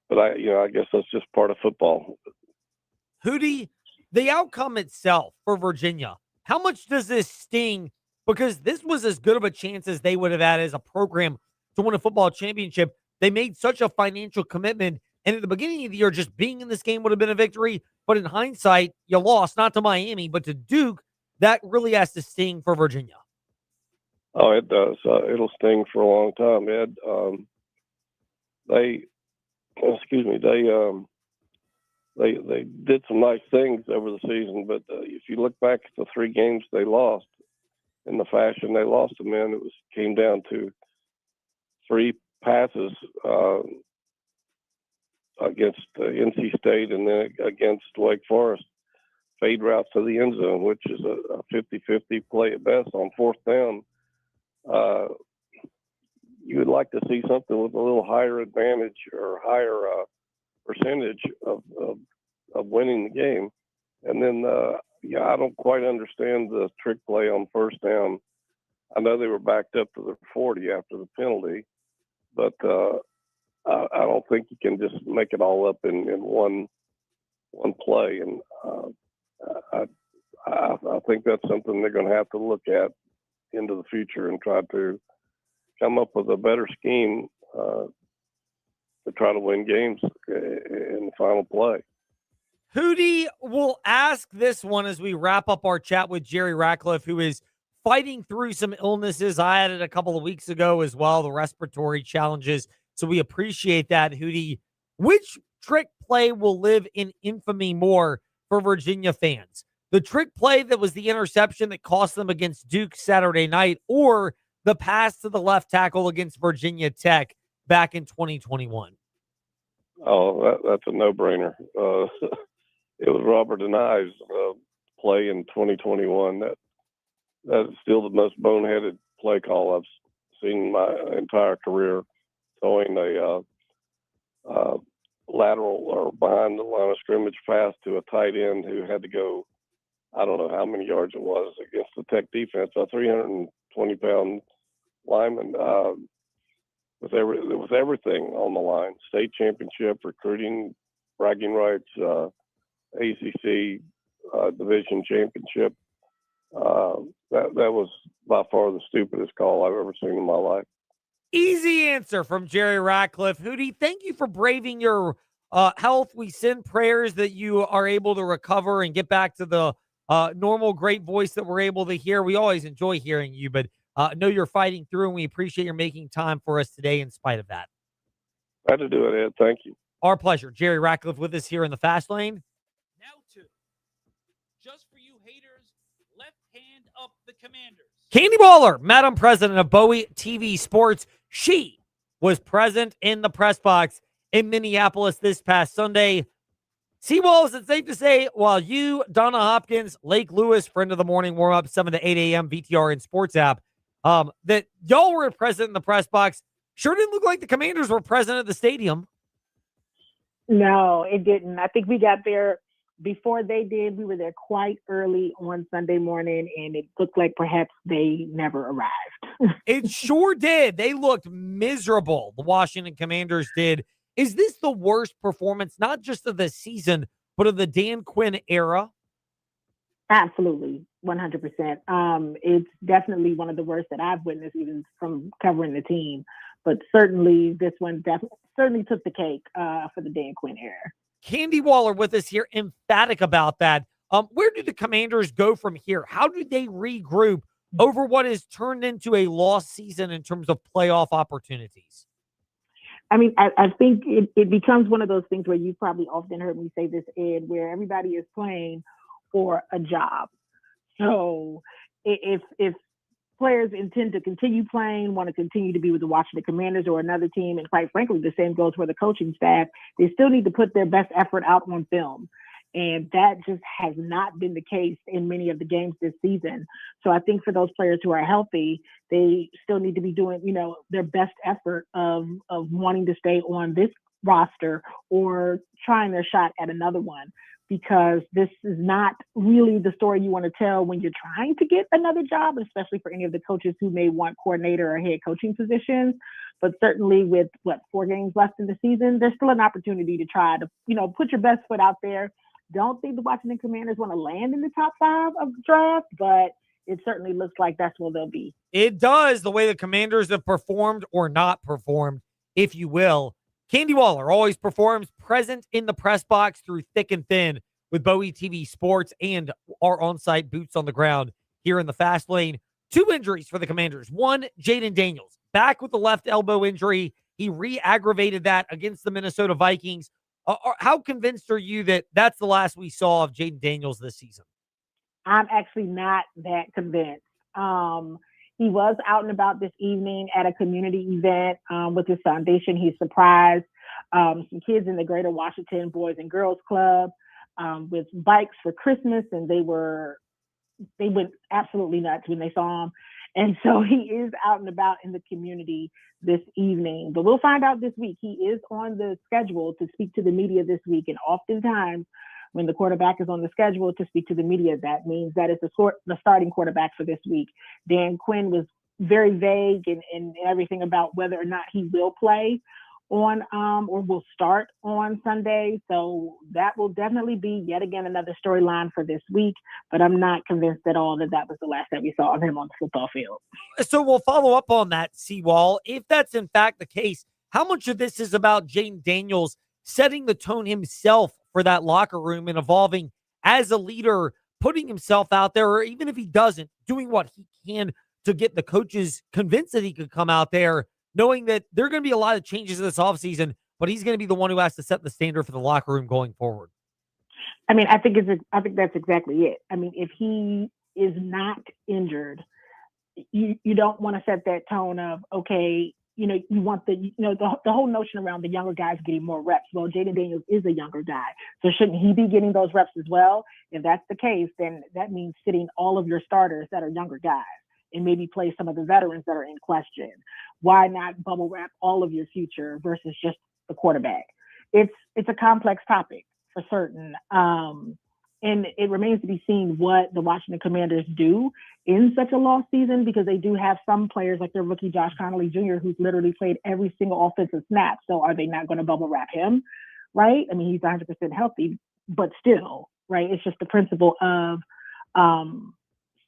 but I guess that's just part of football. Hootie, the outcome itself for Virginia, how much does this sting? Because this was as good of a chance as they would have had as a program to win a football championship. They made such a financial commitment. And at the beginning of the year, just being in this game would have been a victory. But in hindsight, you lost, not to Miami, but to Duke. That really has to sting for Virginia. Oh, it does. It'll sting for a long time, Ed. They did some nice things over the season, but if you look back at the three games they lost in the fashion they lost them in, it came down to three passes against NC State and then against Wake Forest, fade routes to the end zone, which is a 50-50 play at best on fourth down. You would like to see something with a little higher advantage or higher percentage of winning the game. And then, I don't quite understand the trick play on first down. I know they were backed up to the 40 after the penalty, but I don't think you can just make it all up in one play. And I think that's something they're going to have to look at into the future and try to come up with a better scheme to try to win games in the final play. Hootie, will ask this one as we wrap up our chat with Jerry Ratcliffe, who is fighting through some illnesses. I had it a couple of weeks ago as well, the respiratory challenges. So we appreciate that, Hootie. Which trick play will live in infamy more for Virginia fans? The trick play that was the interception that cost them against Duke Saturday night, or the pass to the left tackle against Virginia Tech back in 2021? Oh, that's a no-brainer. It was Robert and I's play in 2021. That's still the most boneheaded play call I've seen in my entire career, throwing a lateral or behind the line of scrimmage pass to a tight end who had to go, I don't know how many yards it was, against the Tech defense, a 320-pound lineman with everything on the line: state championship, recruiting, bragging rights, ACC division championship. That was by far the stupidest call I've ever seen in my life. Easy answer from Jerry Ratcliffe. Hootie, thank you for braving your health. We send prayers that you are able to recover and get back to the normal great voice that we're able to hear. We always enjoy hearing you, but know you're fighting through, and we appreciate your making time for us today in spite of that. I had to do it, Ed. Thank you. Our pleasure. Jerry Ratcliffe with us here in the Fast Lane. Now to just for you haters, left hand up the Commanders. Candy Baller, Madam President of Bowie TV Sports. She was present in the press box in Minneapolis this past Sunday. Seawall, is it safe to say, while you, Donna Hopkins, Lake Lewis, friend of the morning warm-up, 7 to 8 a.m. VTR and Sports app, that y'all were present in the press box, sure didn't look like the Commanders were present at the stadium. No, it didn't. I think we got there before they did. We were there quite early on Sunday morning, and it looked like perhaps they never arrived. It sure did. They looked miserable. The Washington Commanders did. Is this the worst performance, not just of the season, but of the Dan Quinn era? Absolutely, 100%. It's definitely one of the worst that I've witnessed, even from covering the team. But certainly, this one certainly took the cake for the Dan Quinn era. Candy Waller with us here, emphatic about that. Where do the Commanders go from here? How do they regroup over what has turned into a lost season in terms of playoff opportunities? I mean, I think it becomes one of those things where you probably often heard me say this, Ed, where everybody is playing for a job. So if players intend to continue playing, want to continue to be with the Washington Commanders or another team, and quite frankly, the same goes for the coaching staff, they still need to put their best effort out on film. And that just has not been the case in many of the games this season. So I think for those players who are healthy, they still need to be doing, their best effort of wanting to stay on this roster or trying their shot at another one, because this is not really the story you want to tell when you're trying to get another job, especially for any of the coaches who may want coordinator or head coaching positions. But certainly with 4 games left in the season, there's still an opportunity to try to, put your best foot out there. Don't think the Washington Commanders want to land in the top 5 of the draft, but it certainly looks like that's where they'll be. It does, the way the Commanders have performed or not performed, if you will. Candy Waller always performs, present in the press box through thick and thin with Bowie TV Sports and our on-site boots on the ground here in the Fast Lane. 2 injuries for the Commanders. One, Jaden Daniels, back with the left elbow injury. He re-aggravated that against the Minnesota Vikings. How convinced are you that that's the last we saw of Jaden Daniels this season? I'm actually not that convinced. He was out and about this evening at a community event with his foundation. He surprised some kids in the Greater Washington Boys and Girls Club with bikes for Christmas, and they went absolutely nuts when they saw him. And so he is out and about in the community this evening. But we'll find out this week. He is on the schedule to speak to the media this week. And oftentimes when the quarterback is on the schedule to speak to the media, that means that is the starting quarterback for this week. Dan Quinn was very vague in everything about whether or not he will play on or will start on Sunday. So that will definitely be yet again another storyline for this week, but I'm not convinced at all that was the last that we saw of him on the football field. So we'll follow up on that, Seawall. If that's in fact the case, how much of this is about Jaden Daniels setting the tone himself for that locker room and evolving as a leader, putting himself out there, or even if he doesn't, doing what he can to get the coaches convinced that he could come out there, knowing that there are going to be a lot of changes this offseason, but he's going to be the one who has to set the standard for the locker room going forward? I mean, I think that's exactly it. I mean, if he is not injured, you don't want to set that tone of, okay, you want the whole notion around the younger guys getting more reps. Well, Jaden Daniels is a younger guy, so shouldn't he be getting those reps as well? If that's the case, then that means sitting all of your starters that are younger guys and maybe play some of the veterans that are in question. Why not bubble wrap all of your future versus just the quarterback? It's a complex topic for certain. And it remains to be seen what the Washington Commanders do in such a lost season, because they do have some players like their rookie Josh Connolly Jr., who's literally played every single offensive snap. So are they not going to bubble wrap him? Right? I mean, he's 100% healthy, but still, right? It's just the principle of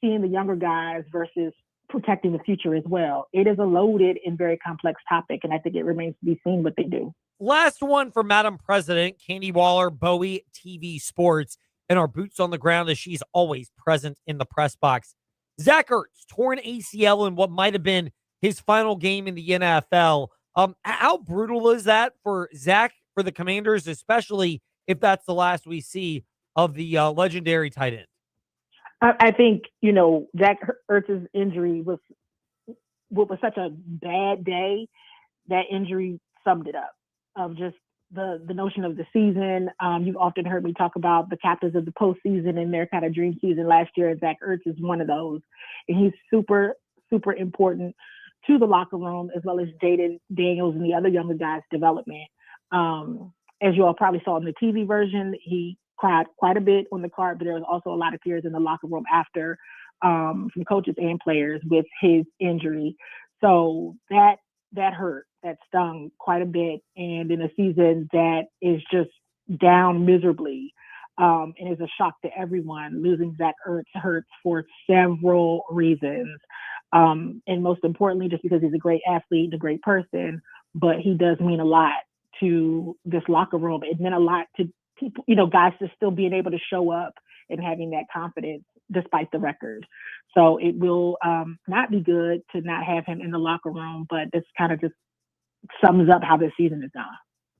seeing the younger guys versus protecting the future as well. It is a loaded and very complex topic, and I think it remains to be seen what they do. Last one for Madam President, Candy Waller, Bowie TV Sports, and our boots on the ground as she's always present in the press box. Zach Ertz, torn ACL in what might have been his final game in the NFL. How brutal is that for Zach, for the Commanders, especially if that's the last we see of the legendary tight end? I think, Zach Ertz's injury was such a bad day. That injury summed it up, of just the notion of the season. You've often heard me talk about the captains of the postseason and their kind of dream season last year, and Zach Ertz is one of those. And he's super, super important to the locker room, as well as Jaden Daniels and the other younger guys' development. As you all probably saw in the TV version, he cried quite a bit on the card, but there was also a lot of tears in the locker room after, from coaches and players with his injury. So that hurt, that stung quite a bit. And in a season that is just down miserably, and is a shock to everyone, losing Zach Ertz hurts for several reasons. And most importantly, just because he's a great athlete, a great person, but he does mean a lot to this locker room. It meant a lot to people, guys just still being able to show up and having that confidence despite the record. So it will not be good to not have him in the locker room, but this kind of just sums up how this season is gone.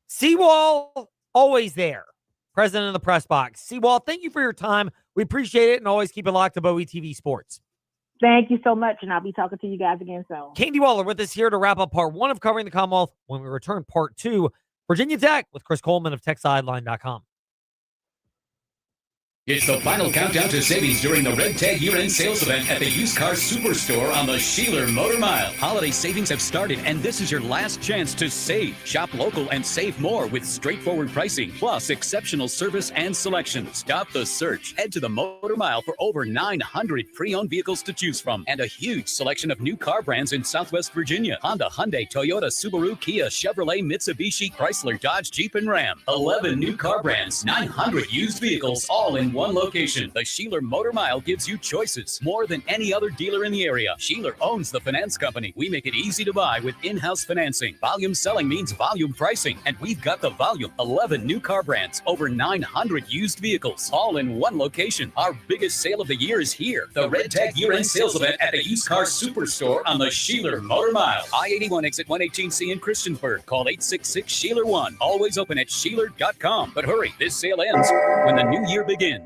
Seawall, always there, president of the press box. Seawall, thank you for your time. We appreciate it, and always keep it locked to Bowie TV Sports. Thank you so much, and I'll be talking to you guys again soon. Candy Waller with us here to wrap up part one of Covering the Commonwealth. When we return, part two, Virginia Tech with Chris Coleman of TechSideline.com. It's the final countdown to savings during the Red Tag year-end sales event at the Used Car Superstore on the Sheeler Motor Mile. Holiday savings have started, and this is your last chance to save. Shop local and save more with straightforward pricing, plus exceptional service and selection. Stop the search. Head to the Motor Mile for over 900 pre-owned vehicles to choose from, and a huge selection of new car brands in Southwest Virginia. Honda, Hyundai, Toyota, Subaru, Kia, Chevrolet, Mitsubishi, Chrysler, Dodge, Jeep, and Ram. 11 new car brands, 900 used vehicles, all in one location. The Sheeler Motor Mile gives you choices more than any other dealer in the area. Sheeler owns the finance company. We make it easy to buy with in-house financing. Volume selling means volume pricing, and we've got the volume. 11 new car brands, over 900 used vehicles, all in one location. Our biggest sale of the year is here. The Red Tag year-end sales event at the Used Car Superstore on the Sheeler Motor Mile. I-81 exit 118C in Christiansburg. Call 866-SHEELER1. Always open at Sheeler.com. But hurry, this sale ends when the new year begins.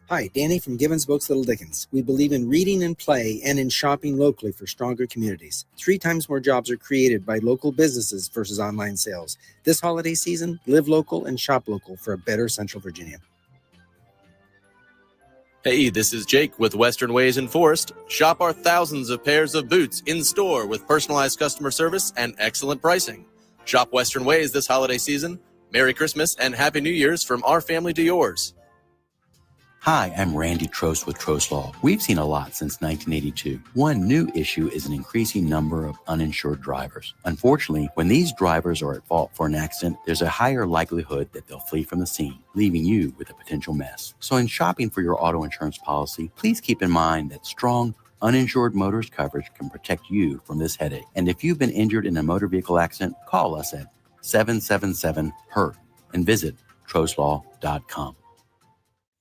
Hi, Danny from Gibbons Books Little Dickens. We believe in reading and play and in shopping locally for stronger communities. 3 times more jobs are created by local businesses versus online sales. This holiday season, live local and shop local for a better Central Virginia. Hey, this is Jake with Western Ways in Forest. Shop our thousands of pairs of boots in store with personalized customer service and excellent pricing. Shop Western Ways this holiday season. Merry Christmas and Happy New Year's from our family to yours. Hi, I'm Randy Trost with Trost Law. We've seen a lot since 1982. One new issue is an increasing number of uninsured drivers. Unfortunately, when these drivers are at fault for an accident, there's a higher likelihood that they'll flee from the scene, leaving you with a potential mess. So in shopping for your auto insurance policy, please keep in mind that strong, uninsured motorist coverage can protect you from this headache. And if you've been injured in a motor vehicle accident, call us at 777-HURT and visit trostlaw.com.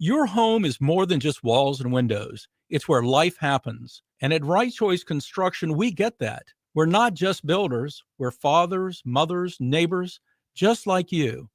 Your home is more than just walls and windows. It's where life happens. And at Right Choice Construction, we get that. We're not just builders. We're fathers, mothers, neighbors, just like you.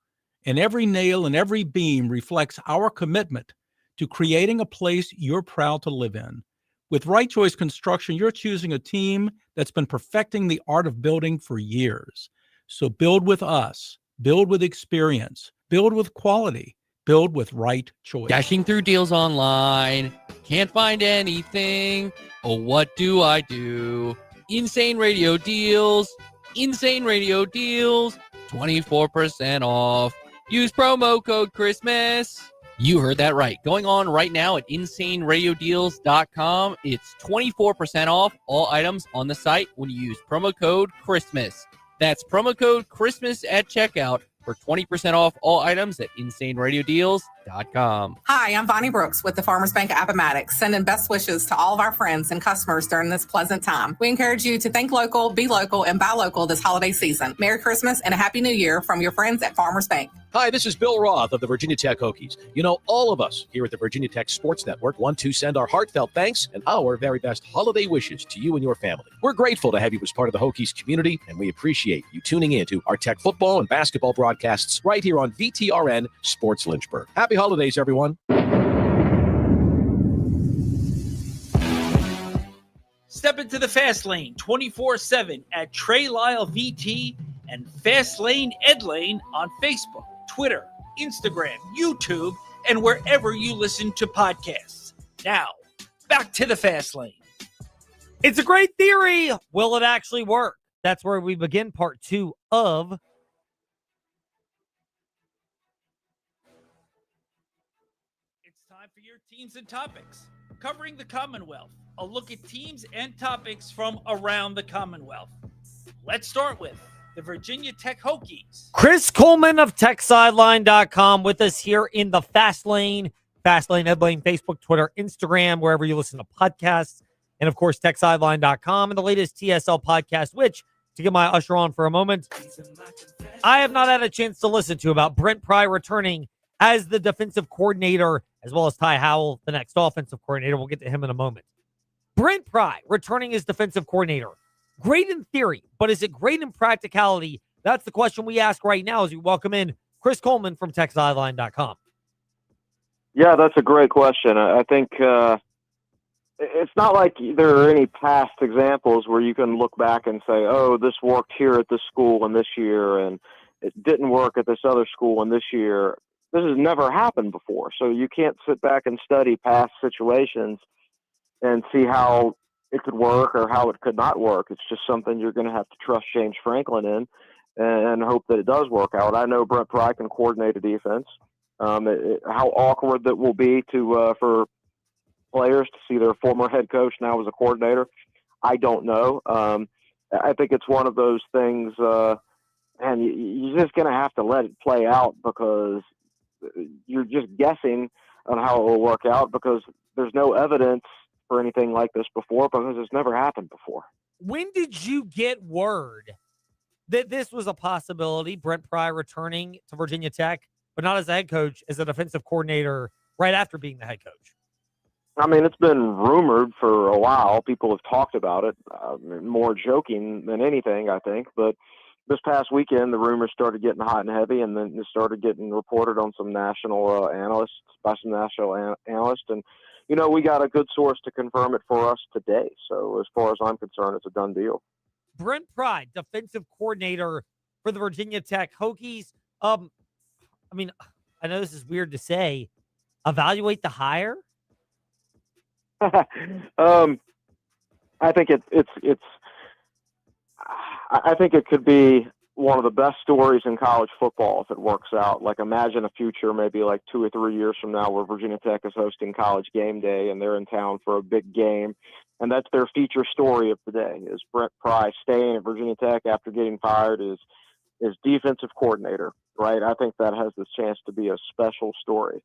And every nail and every beam reflects our commitment to creating a place you're proud to live in. With Right Choice Construction, you're choosing a team that's been perfecting the art of building for years. So build with us. Build with experience. Build with quality. Build with Right Choice. Dashing through deals online, can't find anything. Oh, what do I do? Insane radio deals, 24% off. Use promo code Christmas. You heard that right. Going on right now at insaneradiodeals.com. It's 24% off all items on the site when you use promo code Christmas. That's promo code Christmas at checkout for 20% off all items at insaneradiodeals.com. FarmersBank.com. Hi, I'm Bonnie Brooks with the Farmers Bank of Appomattox, sending best wishes to all of our friends and customers during this pleasant time. We encourage you to think local, be local, and buy local this holiday season. Merry Christmas and a Happy New Year from your friends at Farmers Bank. Hi, this is Bill Roth of the Virginia Tech Hokies. You know, all of us here at the Virginia Tech Sports Network want to send our heartfelt thanks and our very best holiday wishes to you and your family. We're grateful to have you as part of the Hokies community, and we appreciate you tuning in to our Tech football and basketball broadcasts right here on VTRN Sports Lynchburg. Happy holidays, everyone. Step into the Fast Lane 24/7 at Trey Lyle VT and Fast Lane Ed Lane on Facebook, Twitter, Instagram, YouTube, and wherever you listen to podcasts. Now, back to the Fast Lane. It's a great theory. Will it actually work? That's where we begin part 2 of It's time for your teams and topics. Covering the Commonwealth, a look at teams and topics from around the Commonwealth. Let's start with the Virginia Tech Hokies. Chris Coleman of TechSideline.com with us here in the Fast Lane. Fast Lane, Ed Lane, Facebook, Twitter, Instagram, wherever you listen to podcasts. And, of course, TechSideline.com and the latest TSL podcast, which, to get my usher on for a moment, I have not had a chance to listen to, about Brent Pry returning as the defensive coordinator, as well as Ty Howell, the next offensive coordinator. We'll get to him in a moment. Brent Pry returning as defensive coordinator. Great in theory, but is it great in practicality? That's the question we ask right now as we welcome in Chris Coleman from TechSideline.com. Yeah, that's a great question. I think it's not like there are any past examples where you can look back and say, oh, this worked here at this school and this year, and it didn't work at this other school and this year. This has never happened before. So you can't sit back and study past situations and see how it could work or how it could not work. It's just something you're going to have to trust James Franklin in and hope that it does work out. I know Brent Pry can coordinate a defense. How awkward that will be for players to see their former head coach now as a coordinator, I don't know. I think it's one of those things, and you're just going to have to let it play out, because you're just guessing on how it will work out, because there's no evidence for anything like this before, because it's never happened before. When did you get word that this was a possibility, Brent Pry returning to Virginia Tech, but not as a head coach, as a defensive coordinator right after being the head coach? I mean, it's been rumored for a while. People have talked about it, more joking than anything, I think. But this past weekend, the rumors started getting hot and heavy, and then it started getting reported on some national analysts, by some national analysts. And, you know, we got a good source to confirm it for us today. So as far as I'm concerned, it's a done deal. Brent Pry, defensive coordinator for the Virginia Tech Hokies. I mean, I know this is weird to say. Evaluate the hire? I think I think it could be one of the best stories in college football if it works out. Like, imagine a future maybe like 2 or 3 years from now where Virginia Tech is hosting College Game Day and they're in town for a big game, and that's their feature story of the day, is Brent Pry staying at Virginia Tech after getting fired as defensive coordinator, right? I think that has this chance to be a special story.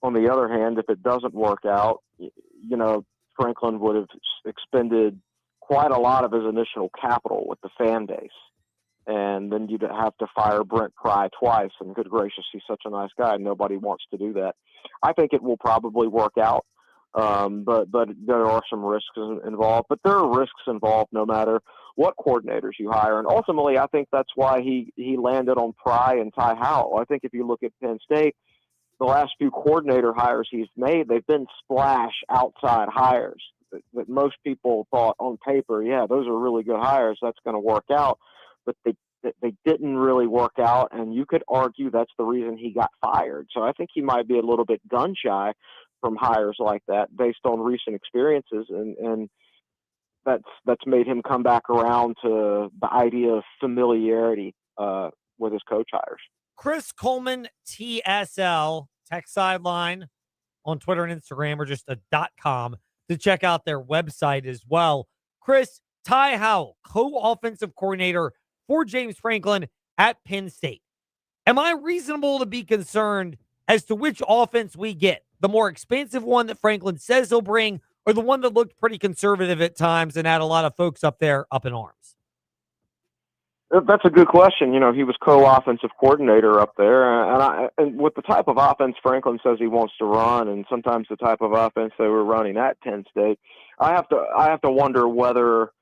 On the other hand, if it doesn't work out, you know, Franklin would have expended quite a lot of his initial capital with the fan base. And then you'd have to fire Brent Pry twice. And good gracious, he's such a nice guy. Nobody wants to do that. I think it will probably work out. But there are some risks involved. But there are risks involved no matter what coordinators you hire. And ultimately, I think that's why he landed on Pry and Ty Howell. I think if you look at Penn State, the last few coordinator hires he's made, they've been splash outside hires that most people thought on paper, yeah, those are really good hires. That's going to work out. But they didn't really work out, and you could argue that's the reason he got fired. So I think he might be a little bit gun shy from hires like that based on recent experiences, and that's made him come back around to the idea of familiarity with his coach hires. Chris Coleman, TSL, Tech Sideline on Twitter and Instagram, or just a .com to check out their website as well. Chris, Ty Howell, co-offensive coordinator for James Franklin at Penn State. Am I reasonable to be concerned as to which offense we get, the more expansive one that Franklin says he'll bring, or the one that looked pretty conservative at times and had a lot of folks up there up in arms? That's a good question. He was co-offensive coordinator up there, and with the type of offense Franklin says he wants to run, and sometimes the type of offense they were running at Penn State, I have to wonder whether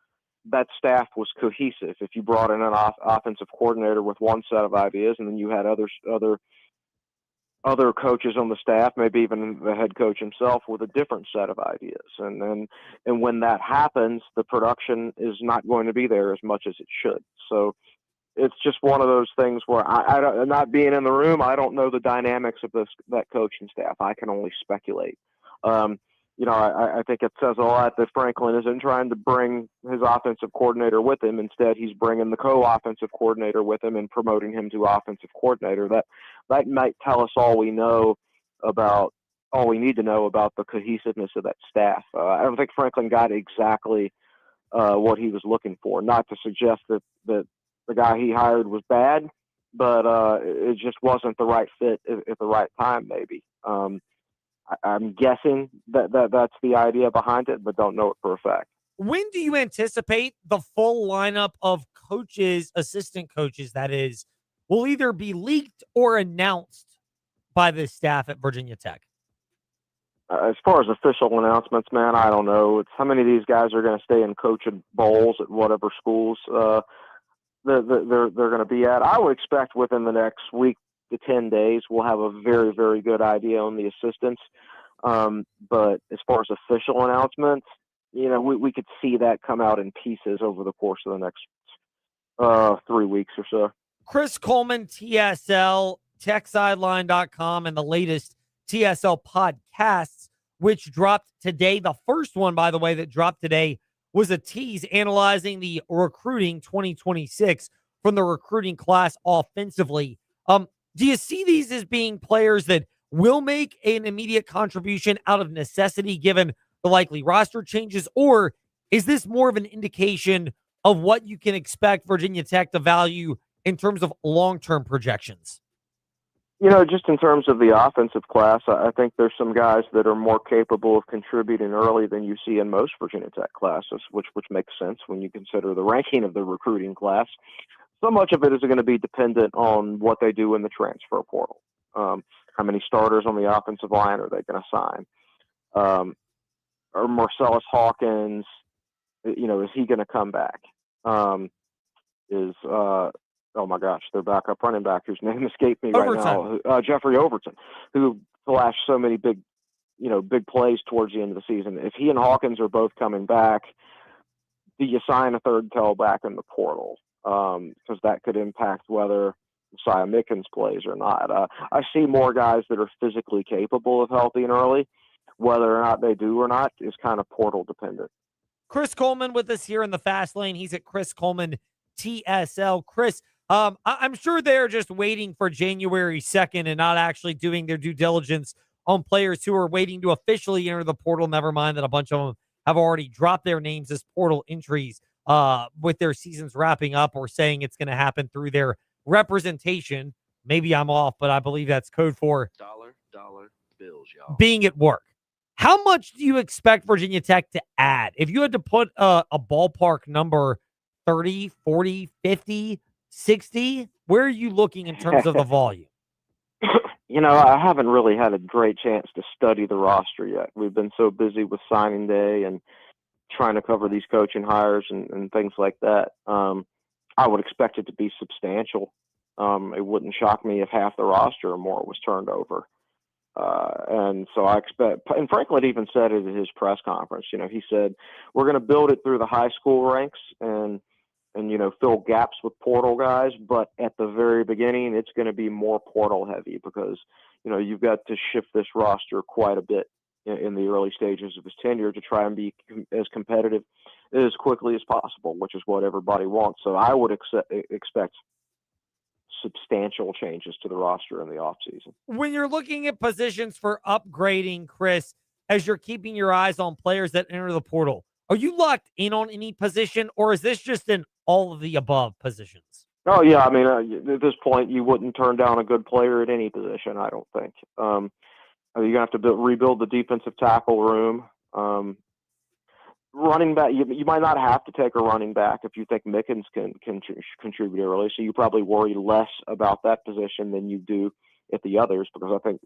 that staff was cohesive. If you brought in an offensive coordinator with one set of ideas, and then you had other coaches on the staff, maybe even the head coach himself, with a different set of ideas, and when that happens, the production is not going to be there as much as it should. So it's just one of those things where I not being in the room, I don't know the dynamics of that coaching staff. I can only speculate. I think it says a lot that Franklin isn't trying to bring his offensive coordinator with him. Instead, he's bringing the co-offensive coordinator with him and promoting him to offensive coordinator. That might tell us all we need to know about the cohesiveness of that staff. I don't think Franklin got exactly what he was looking for. Not to suggest that the guy he hired was bad, but it just wasn't the right fit at the right time, maybe. I'm guessing that's the idea behind it, but don't know it for a fact. When do you anticipate the full lineup of coaches, assistant coaches, that is, will either be leaked or announced by the staff at Virginia Tech? As far as official announcements, man, I don't know. It's how many of these guys are going to stay and coach at bowls at whatever schools they're going to be at. I would expect within the next week to 10 days, we'll have a very, very good idea on the assistants. But as far as official announcements, we could see that come out in pieces over the course of the next 3 weeks or so. Chris Coleman, TSL, TechSideline.com, and the latest TSL podcasts, which dropped today. The first one, by the way, that dropped today was a tease analyzing the recruiting 2026 from the recruiting class offensively. Do you see these as being players that will make an immediate contribution out of necessity given the likely roster changes, or is this more of an indication of what you can expect Virginia Tech to value in terms of long-term projections? Just in terms of the offensive class, I think there's some guys that are more capable of contributing early than you see in most Virginia Tech classes, which makes sense when you consider the ranking of the recruiting class. So much of it is going to be dependent on what they do in the transfer portal. How many starters on the offensive line are they going to sign? Or Marcellus Hawkins, is he going to come back? Oh my gosh, their backup running back, whose name escaped me right now, Jeffrey Overton, who flashed so many big plays towards the end of the season. If he and Hawkins are both coming back, do you sign a third tailback in the portal? Because that could impact whether Messiah Mickens plays or not. I see more guys that are physically capable of helping early. Whether or not they do or not is kind of portal dependent. Chris Coleman with us here in the Fast Lane. He's at Chris Coleman TSL. Chris, I'm sure they're just waiting for January 2nd and not actually doing their due diligence on players who are waiting to officially enter the portal. Never mind that a bunch of them have already dropped their names as portal entries with their seasons wrapping up, or saying it's going to happen through their representation. Maybe I'm off, but I believe that's code for dollar bills, y'all. Being at work. How much do you expect Virginia Tech to add? If you had to put a ballpark number, 30, 40, 50, 60, where are you looking in terms of the volume? I haven't really had a great chance to study the roster yet. We've been so busy with signing day and trying to cover these coaching hires and things like that. I would expect it to be substantial. It wouldn't shock me if half the roster or more was turned over. And so I expect, and Franklin even said it at his press conference, he said, we're going to build it through the high school ranks and fill gaps with portal guys. But at the very beginning, it's going to be more portal heavy because, you've got to shift this roster quite a bit in the early stages of his tenure to try and be as competitive as quickly as possible, which is what everybody wants. So I would expect substantial changes to the roster in the offseason. When you're looking at positions for upgrading, Chris, as you're keeping your eyes on players that enter the portal, are you locked in on any position, or is this just an all of the above positions? Oh yeah, I mean, at this point, you wouldn't turn down a good player at any position. I don't think. You're gonna have to rebuild the defensive tackle room. Running back, you might not have to take a running back if you think Mickens can contribute early. So you probably worry less about that position than you do at the others, because I think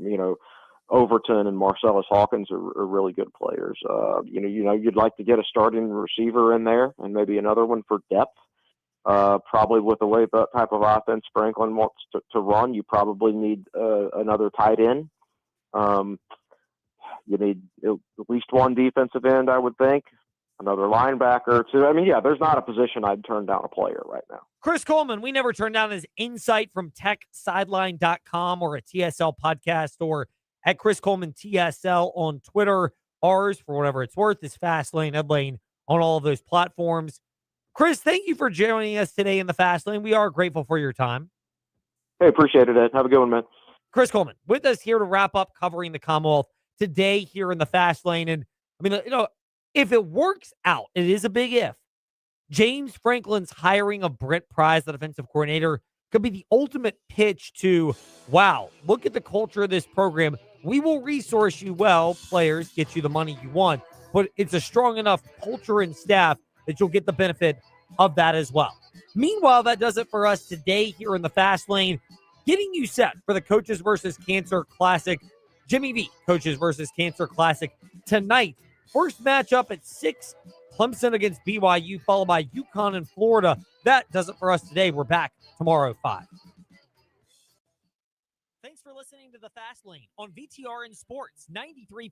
Overton and Marcellus Hawkins are really good players. You'd like to get a starting receiver in there and maybe another one for depth. Probably with the way that type of offense Franklin wants to run, you probably need another tight end. You need at least one defensive end, I would think. Another linebacker or two. I mean, yeah, there's not a position I'd turn down a player right now. Chris Coleman, we never turn down his insight from techsideline.com or a TSL podcast, or at Chris Coleman TSL on Twitter. Ours, for whatever it's worth, is Fast Lane, Ed Lane on all of those platforms. Chris, thank you for joining us today in the Fast Lane. We are grateful for your time. Hey, appreciate it, Ed. Have a good one, man. Chris Coleman with us here to wrap up covering the Commonwealth today here in the Fast Lane. And I mean, if it works out, it is a big if. James Franklin's hiring of Brent Pryce, the defensive coordinator, could be the ultimate pitch to, wow, look at the culture of this program. We will resource you well, players, get you the money you want, but it's a strong enough culture and staff that you'll get the benefit of that as well. Meanwhile, that does it for us today here in the Fast Lane, getting you set for the Coaches versus Cancer Classic. Jimmy V, Coaches versus Cancer Classic tonight. First matchup at 6, Clemson against BYU, followed by UConn and Florida. That does it for us today. We're back tomorrow at 5. Thanks for listening to the Fast Lane on VTR and Sports 93.